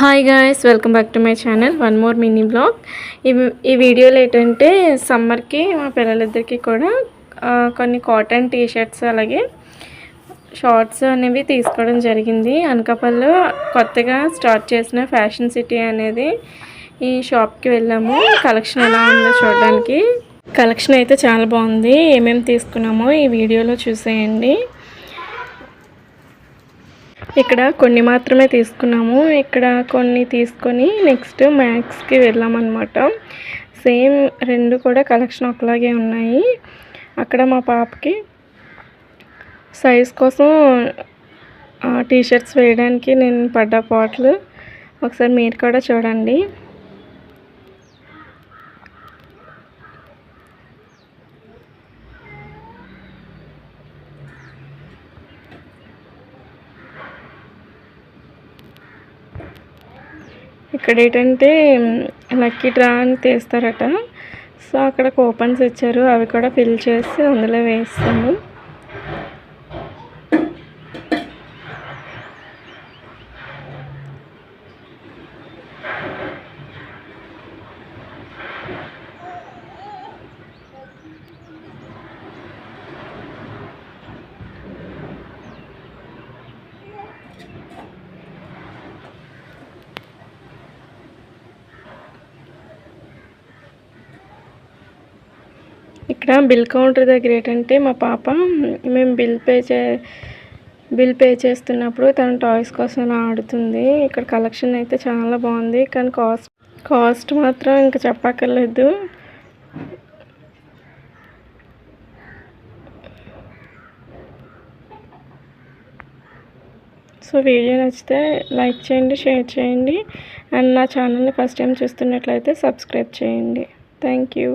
Hi guys, welcome back to my channel. One more mini blog. ఈ వీడియోలో ఏంటంటే సమ్మర్కి మా పిల్లలిద్దరికి కూడా కొన్ని కాటన్ టీషర్ట్స్ అలాగే షార్ట్స్ అనేవి తీసుకోవడం జరిగింది. అనకాపల్లిలో కొత్తగా స్టార్ట్ చేసిన ఫ్యాషన్ సిటీ అనేది ఈ షాప్కి వెళ్ళాము. కలెక్షన్ ఎలా ఉందో చూడడానికి. కలెక్షన్ అయితే చాలా బాగుంది. ఏమేమి తీసుకున్నామో ఈ వీడియోలో చూసేయండి. ఇక్కడ కొన్ని మాత్రమే తీసుకున్నాము. ఇక్కడ కొన్ని తీసుకొని నెక్స్ట్ మ్యాక్స్కి వెళ్ళామన్నమాట. సేమ్ రెండు కూడా కలెక్షన్ ఒకలాగే ఉన్నాయి. అక్కడ మా పాపకి సైజ్ కోసం టీషర్ట్స్ వేయడానికి నేను పడ్డ పాటలు ఒకసారి మీరు కూడా చూడండి. ఇక్కడ ఏంటంటే లక్కీ డ్రా అని తీస్తారట. సో అక్కడ కూపన్స్ ఇచ్చారు, అవి కూడా ఫిల్ చేసి అందులో వేస్తాము. ఇక్కడ బిల్ కౌంటర్ దగ్గర ఏంటంటే మా పాప మేము బిల్ పే చేస్తున్నప్పుడు తన టాయ్స్ కోసం ఆడుతుంది. ఇక్కడ కలెక్షన్ అయితే చాలా బాగుంది, కానీ కాస్ట్ మాత్రం ఇంకా చెప్పక్కర్లేదు. సో వీడియో నచ్చితే లైక్ చేయండి, షేర్ చేయండి, అండ్ నా ఛానల్ని ఫస్ట్ టైం చూస్తున్నట్లయితే సబ్స్క్రైబ్ చేయండి. Thank you.